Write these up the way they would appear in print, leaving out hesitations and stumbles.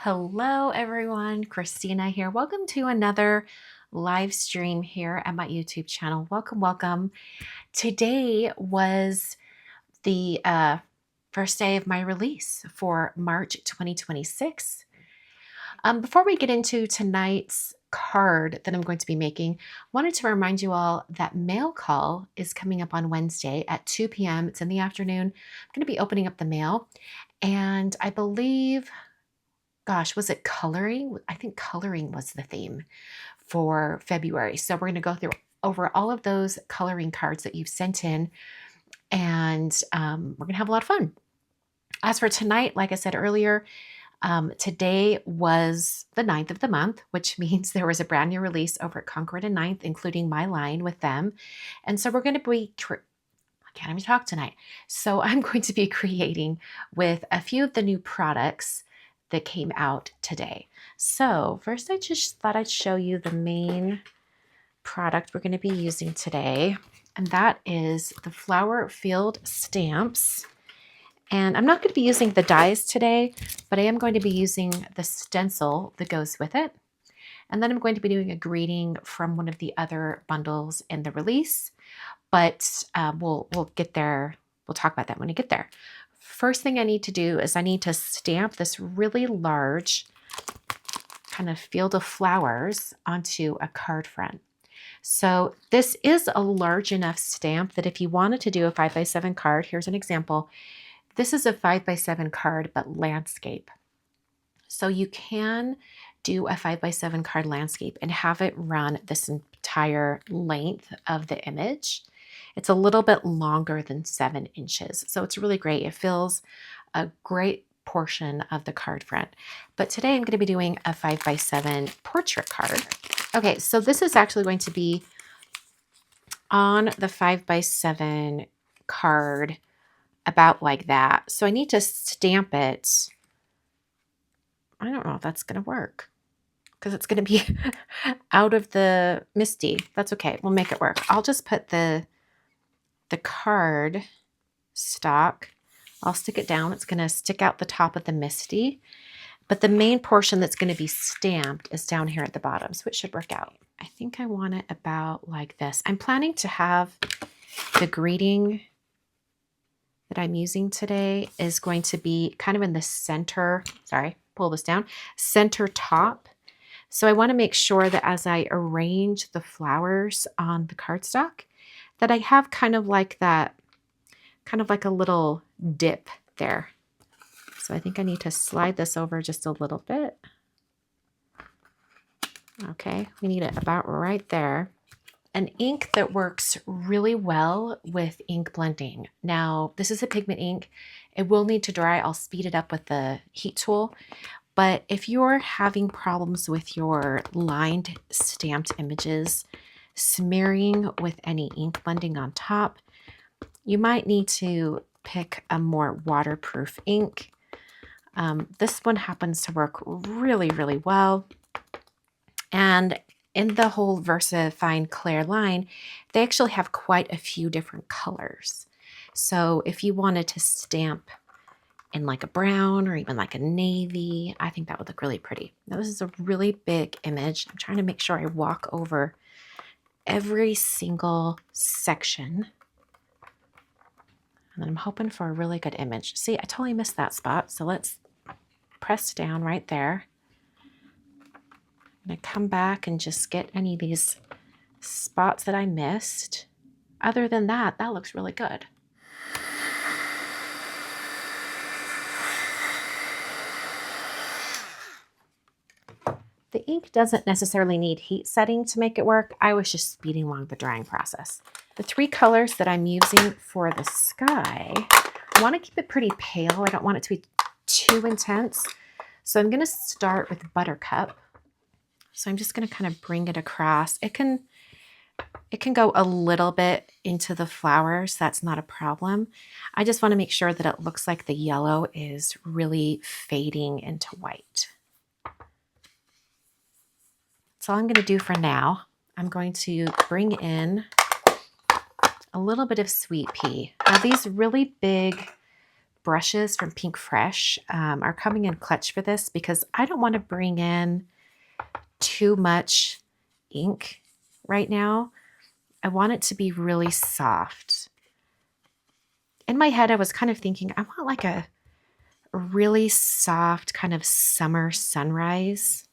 Hello everyone, Christina here. Welcome to another live stream here at my YouTube channel. Welcome. Today was the first day of my release for March 2026. Before we get into tonight's card that I'm going to be making, I wanted to remind you all that mail call is coming up on Wednesday at 2 p.m. It's in the afternoon. I'm going to be opening up the mail, and I believe, gosh, was it coloring? I think coloring was the theme for February. So we're going to go through over all of those coloring cards that you've sent in, and we're going to have a lot of fun. As for tonight, like I said earlier, today was the 9th of the month, which means there was a brand new release over at Concord and 9th, including my line with them. And so we're going to be, I can't even talk tonight. So I'm going to be creating with a few of the new products that came out today. So first, I just thought I'd show you the main product we're going to be using today, and that is the Flower Field Stamps. And I'm not going to be using the dies today, but I am going to be using the stencil that goes with it. And then I'm going to be doing a greeting from one of the other bundles in the release, but we'll get there. We'll talk about that when we get there. First thing I need to do is I need to stamp this really large kind of field of flowers onto a card front. So this is a large enough stamp that if you wanted to do a 5x7 card, here's an example. This is a 5x7 card, but landscape. So you can do a 5x7 card landscape and have it run this entire length of the image. It's a little bit longer than 7 inches. So it's really great. It fills a great portion of the card front. But today I'm going to be doing a 5x7 portrait card. Okay, so this is actually going to be on the 5x7 card about like that. So I need to stamp it. I don't know if that's going to work because it's going to be out of the MISTI. That's okay. We'll make it work. I'll just put the card stock. I'll stick it down. It's going to stick out the top of the MISTI, but the main portion that's going to be stamped is down here at the bottom, so it should work out. I think I want it about like this. I'm planning to have the greeting that I'm using today is going to be kind of in the center. Sorry, pull this down. Center top. So I want to make sure that as I arrange the flowers on the cardstock, that I have kind of like that, kind of like a little dip there. So I think I need to slide this over just a little bit. Okay, we need it about right there. An ink that works really well with ink blending. Now, this is a pigment ink. It will need to dry. I'll speed it up with the heat tool. But if you're having problems with your lined stamped images, smearing with any ink blending on top, you might need to pick a more waterproof ink. This one happens to work really, really well. And in the whole Versafine Clair line, they actually have quite a few different colors. So if you wanted to stamp in like a brown or even like a navy, I think that would look really pretty. Now this is a really big image. I'm trying to make sure I walk over every single section. And then I'm hoping for a really good image. See, I totally missed that spot. So let's press down right there. I'm going to come back and just get any of these spots that I missed. Other than that, that looks really good. The ink doesn't necessarily need heat setting to make it work. I was just speeding along the drying process. The 3 colors that I'm using for the sky, I want to keep it pretty pale. I don't want it to be too intense. So I'm going to start with Buttercup. So I'm just going to kind of bring it across. It can go a little bit into the flowers. That's not a problem. I just want to make sure that it looks like the yellow is really fading into white. That's all I'm going to do for now. I'm going to bring in a little bit of Sweet Pea. Now these really big brushes from Pinkfresh are coming in clutch for this because I don't want to bring in too much ink right now. I want it to be really soft. In my head, I was kind of thinking, I want like a really soft kind of summer sunrise.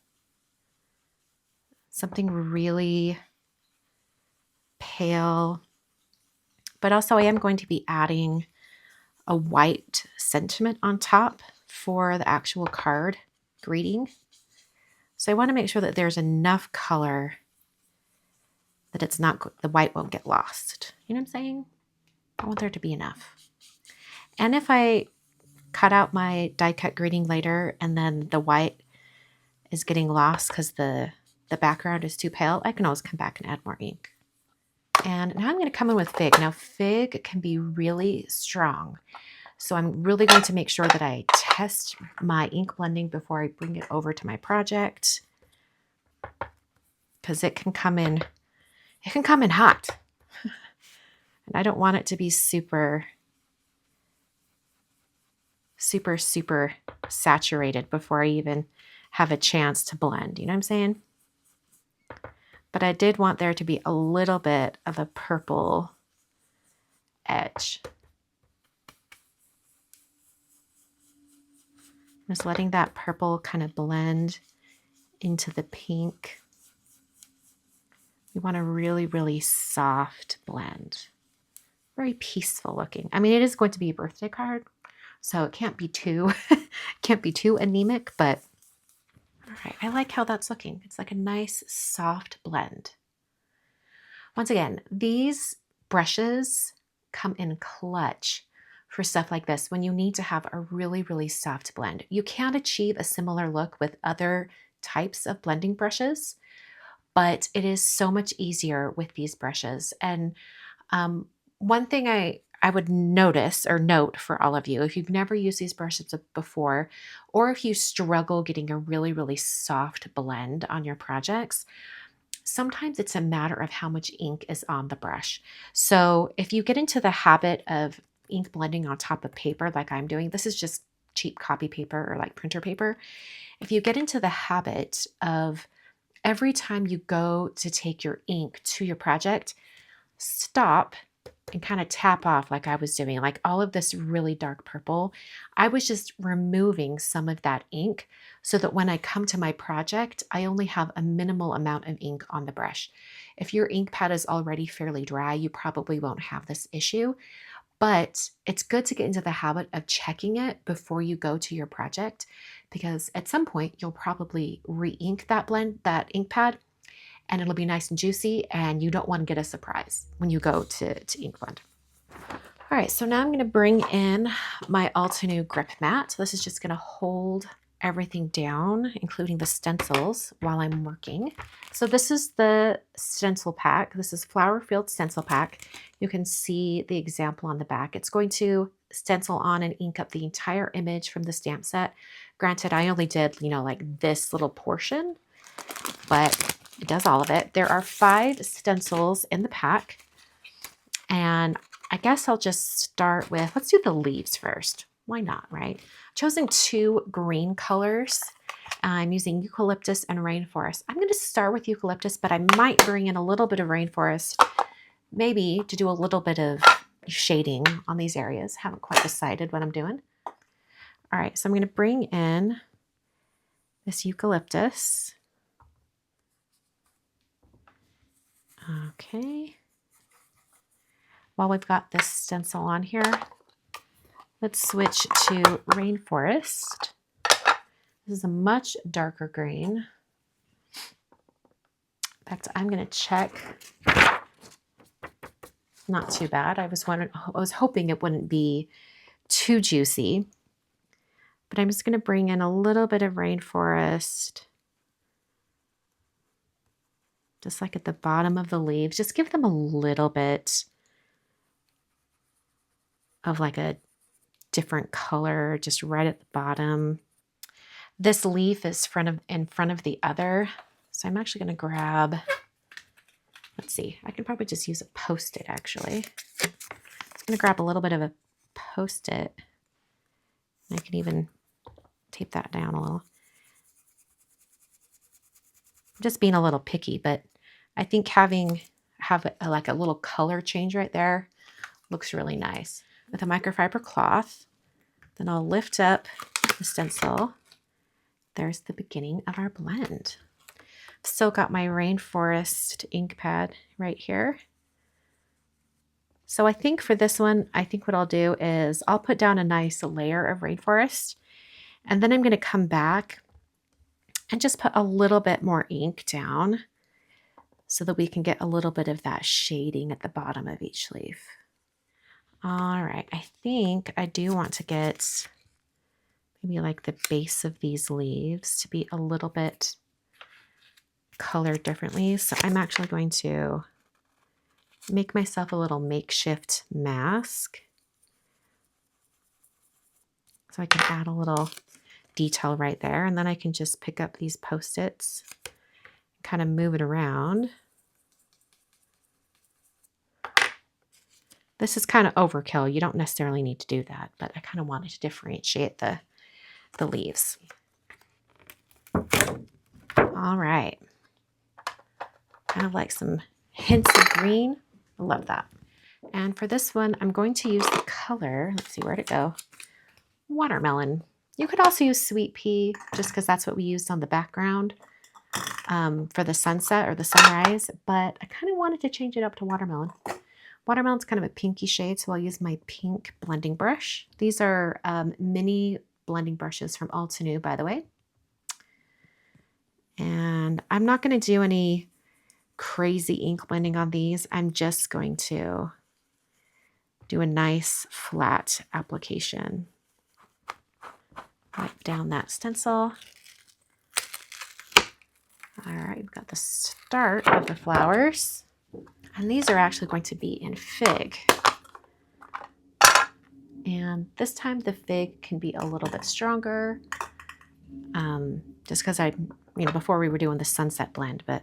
Something really pale. But also I am going to be adding a white sentiment on top for the actual card greeting. So I want to make sure that there's enough color that it's not, the white won't get lost. You know what I'm saying? I want there to be enough. And if I cut out my die cut greeting later and then the white is getting lost because the background is too pale, I can always come back and add more ink. And now I'm going to come in with Fig. Now Fig can be really strong. So I'm really going to make sure that I test my ink blending before I bring it over to my project. Because it can come in hot. And I don't want it to be super saturated before I even have a chance to blend. You know what I'm saying? But I did want there to be a little bit of a purple edge. Just letting that purple kind of blend into the pink. We want a really, really soft blend. Very peaceful looking. I mean, it is going to be a birthday card, so it can't be too anemic, but all right, I like how that's looking. It's like a nice soft blend. Once again, these brushes come in clutch for stuff like this when you need to have a really, really soft blend. You can achieve a similar look with other types of blending brushes, but it is so much easier with these brushes. And one thing I would notice or note for all of you, if you've never used these brushes before, or if you struggle getting a really, really soft blend on your projects, sometimes it's a matter of how much ink is on the brush. So if you get into the habit of ink blending on top of paper like I'm doing, this is just cheap copy paper or like printer paper. If you get into the habit of every time you go to take your ink to your project, stop and kind of tap off like I was doing, like all of this really dark purple. I was just removing some of that ink so that when I come to my project, I only have a minimal amount of ink on the brush. If your ink pad is already fairly dry, you probably won't have this issue, but it's good to get into the habit of checking it before you go to your project, because at some point you'll probably re-ink that ink pad, and it'll be nice and juicy, and you don't want to get a surprise when you go to ink blend. All right, so now I'm going to bring in my Altenew grip mat. So this is just going to hold everything down, including the stencils, while I'm working. So this is the stencil pack. This is Flower Field Stencil Pack. You can see the example on the back. It's going to stencil on and ink up the entire image from the stamp set. Granted, I only did, like this little portion, but it does all of it. There are 5 stencils in the pack, and I guess I'll just start with, let's do the leaves first. Why not, right? I've chosen 2 green colors. I'm using Eucalyptus and Rainforest. I'm going to start with Eucalyptus, but I might bring in a little bit of Rainforest, maybe to do a little bit of shading on these areas. Haven't quite decided what I'm doing. All right, so I'm going to bring in this Eucalyptus. Okay. While we've got this stencil on here, let's switch to Rainforest. This is a much darker green. In fact, I'm going to check. Not too bad. I was hoping it wouldn't be too juicy, but I'm just going to bring in a little bit of Rainforest, just like at the bottom of the leaves. Just give them a little bit of like a different color, just right at the bottom. This leaf is in front of the other, so I'm actually going to grab, let's see, I can probably just use a Post-it actually. I'm going to grab a little bit of a Post-it I can even tape that down a little. I'm just being a little picky, but I think have like a little color change right there looks really nice. With a microfiber cloth, then I'll lift up the stencil. There's the beginning of our blend. I've still got my Rainforest ink pad right here. So I think for this one, I think what I'll do is I'll put down a nice layer of Rainforest, and then I'm going to come back and just put a little bit more ink down so that we can get a little bit of that shading at the bottom of each leaf. All right, I think I do want to get maybe like the base of these leaves to be a little bit colored differently. So I'm actually going to make myself a little makeshift mask so I can add a little detail right there. And then I can just pick up these Post-its and kind of move it around. This is kind of overkill. You don't necessarily need to do that, but I kind of wanted to differentiate the leaves. All right. Kind of like some hints of green. I love that. And for this one, I'm going to use the color. Let's see, where'd it go? Watermelon. You could also use Sweet Pea, just because that's what we used on the background for the sunset or the sunrise. But I kind of wanted to change it up to watermelon. Watermelon's kind of a pinky shade, so I'll use my pink blending brush. These are mini blending brushes from Altenew, by the way. And I'm not going to do any crazy ink blending on these. I'm just going to do a nice flat application. Wipe down that stencil. All right, we've got the start of the flowers. And these are actually going to be in Fig. And this time the Fig can be a little bit stronger. Just because before we were doing the sunset blend, but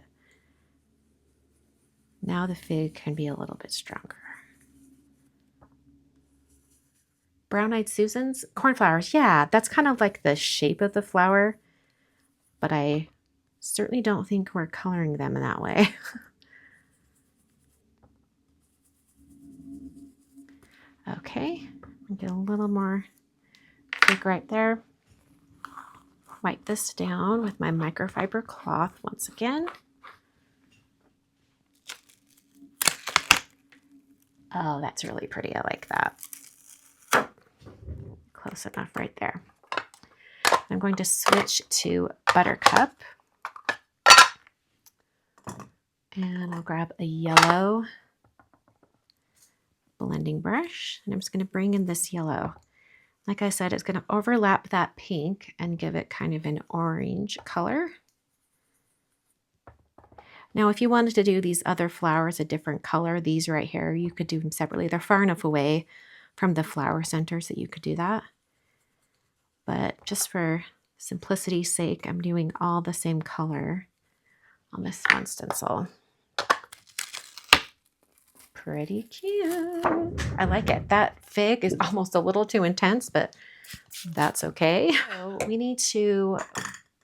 now the Fig can be a little bit stronger. Brown-eyed Susans, cornflowers. Yeah, that's kind of like the shape of the flower, but I certainly don't think we're coloring them in that way. Okay, get a little more Fig right there. Wipe this down with my microfiber cloth once again. Oh, that's really pretty. I like that. Close enough right there. I'm going to switch to Buttercup. And I'll grab a yellow blending brush. And I'm just going to bring in this yellow. Like I said, it's going to overlap that pink and give it kind of an orange color. Now, if you wanted to do these other flowers a different color, these right here, you could do them separately. They're far enough away from the flower centers that you could do that. But just for simplicity's sake, I'm doing all the same color on this one stencil. Pretty cute. I like it. That Fig is almost a little too intense, but that's okay. So we need to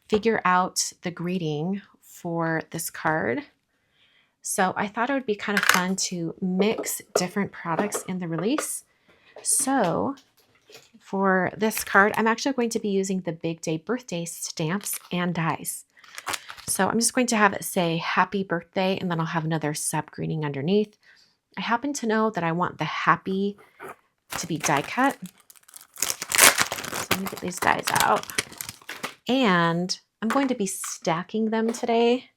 figure out the greeting for this card. So I thought it would be kind of fun to mix different products in the release. So for this card, I'm actually going to be using the Big Day birthday stamps and dies. So I'm just going to have it say happy birthday, and then I'll have another sub greeting underneath. I happen to know that I want the happy to be die cut. So let me get these dies out. And I'm going to be stacking them today.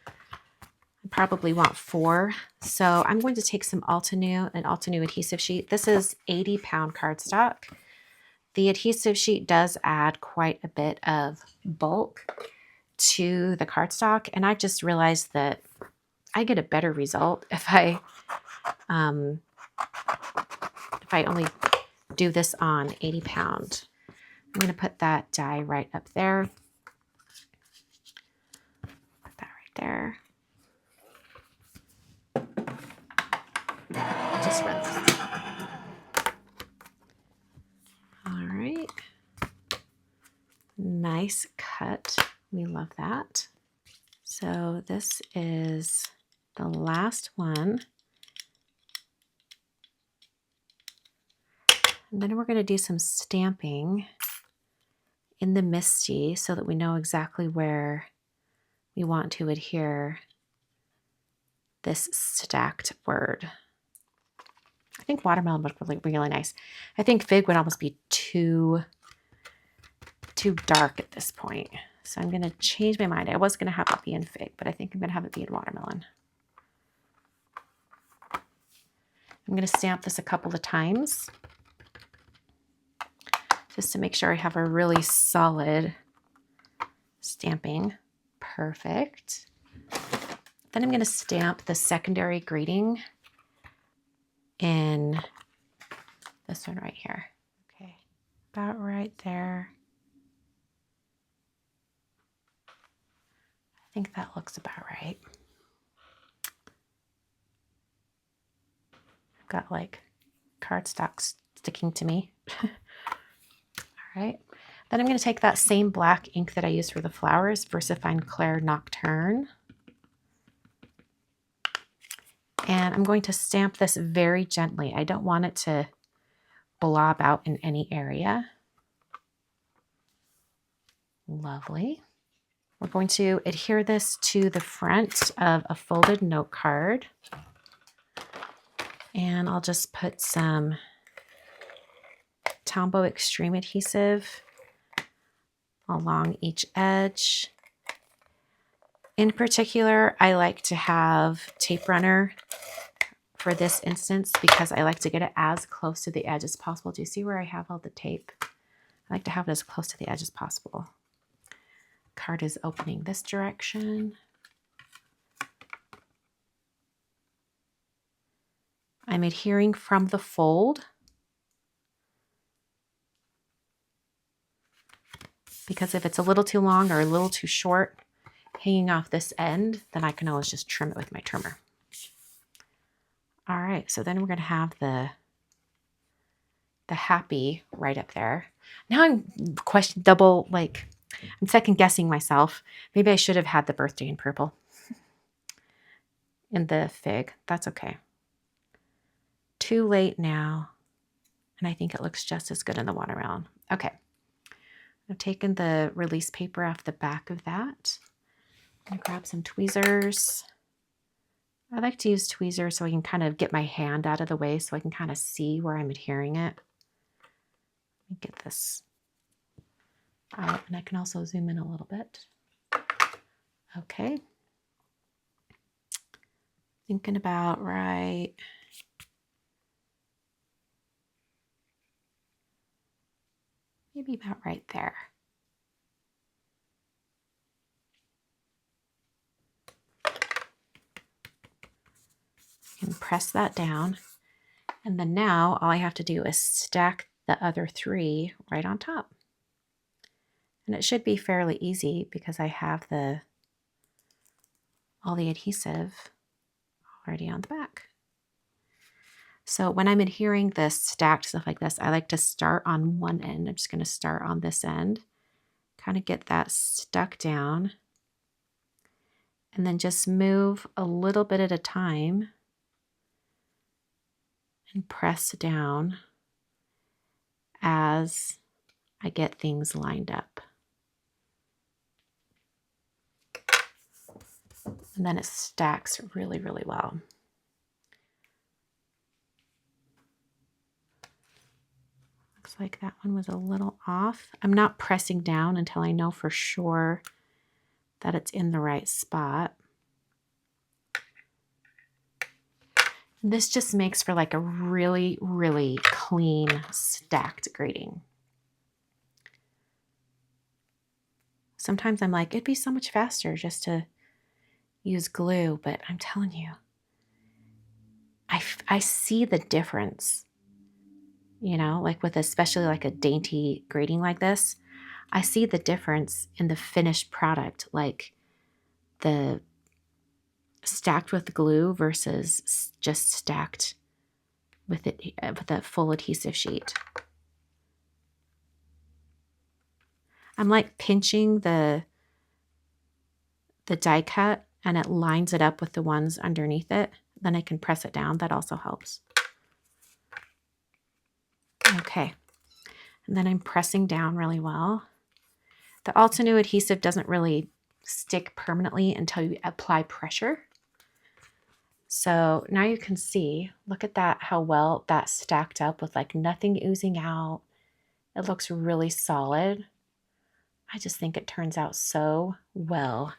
I probably want 4. So I'm going to take some Altenew, an Altenew adhesive sheet. This is 80-pound cardstock. The adhesive sheet does add quite a bit of bulk to the cardstock, and I just realized that I get a better result if I only do this on 80 pound. I'm going to put that die right up there. Put that right there. Just run this. All right. nice cut. We love that. So this is the last one. And then we're going to do some stamping in the MISTI so that we know exactly where we want to adhere this stacked word. I think watermelon would look really nice. I think fig would almost be too dark at this point. So I'm going to change my mind. I was going to have it be in fig, but I think I'm going to have it be in watermelon. I'm going to stamp this a couple of times just to make sure I have a really solid stamping. Perfect. Then I'm going to stamp the secondary grading in this one right here. Okay, about right there. I think that looks about right. I've got like cardstock sticking to me. All right. Then I'm going to take that same black ink that I used for the flowers, Versafine Clair Nocturne. And I'm going to stamp this very gently. I don't want it to blob out in any area. Lovely. We're going to adhere this to the front of a folded note card. And I'll just put some Tombow Extreme adhesive along each edge. In particular, I like to have tape runner for this instance because I like to get it as close to the edge as possible. Do you see where I have all the tape? I like to have it as close to the edge as possible. Card is opening this direction. I'm adhering from the fold because if it's a little too long or a little too short hanging off this end, then I can always just trim it with my trimmer. All right, so then we're going to have the happy right up there. Now I'm I'm second guessing myself. Maybe I should have had the birthday in purple in the fig. That's okay. Too late now. And I think it looks just as good in the watermelon. Okay. I've taken the release paper off the back of that. I'm going to grab some tweezers. I like to use tweezers so I can kind of get my hand out of the way so I can kind of see where I'm adhering it. Let me get this out, and I can also zoom in a little bit. Okay. Thinking about right. Maybe about right there. And press that down. And then now all I have to do is stack the other three right on top. And it should be fairly easy because I have all the adhesive already on the back. So when I'm adhering this stacked stuff like this, I like to start on one end. I'm just going to start on this end, kind of get that stuck down, and then just move a little bit at a time and press down as I get things lined up. And then it stacks really, really well. Looks like that one was a little off. I'm not pressing down until I know for sure that it's in the right spot. This just makes for like a really, really clean stacked grading. Sometimes I'm like, it'd be so much faster just to use glue, but I'm telling you, I see the difference, you know, like with especially like a dainty grading like this, I see the difference in the finished product, like the stacked with glue versus just stacked with it with a full adhesive sheet. I'm like pinching the die cut and it lines it up with the ones underneath it. Then I can press it down. That also helps. Okay. And then I'm pressing down really well. The Altenew adhesive doesn't really stick permanently until you apply pressure. So now you can see, look at that, how well that stacked up with like nothing oozing out. It looks really solid. I just think it turns out so well.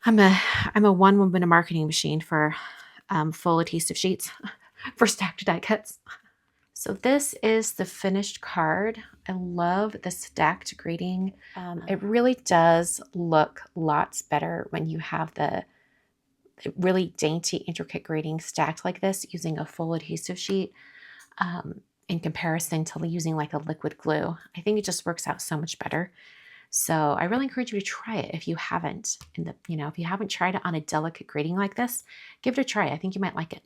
I'm a one-woman marketing machine for full adhesive sheets for stacked die cuts. So this is the finished card. I love the stacked grading. It really does look lots better when you have the really dainty, intricate grading stacked like this using a full adhesive sheet in comparison to using like a liquid glue. I think it just works out so much better. So I really encourage you to try it if you haven't. If you haven't tried it on a delicate grading like this, give it a try. I think you might like it.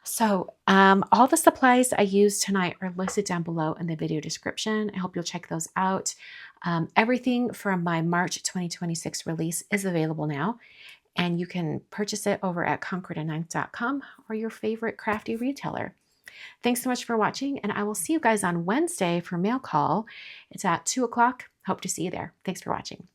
So all the supplies I used tonight are listed down below in the video description. I hope you'll check those out. Everything from my March 2026 release is available now, and you can purchase it over at concordandknife.com or your favorite crafty retailer. Thanks so much for watching, and I will see you guys on Wednesday for mail call. It's at 2 o'clock. Hope to see you there. Thanks for watching.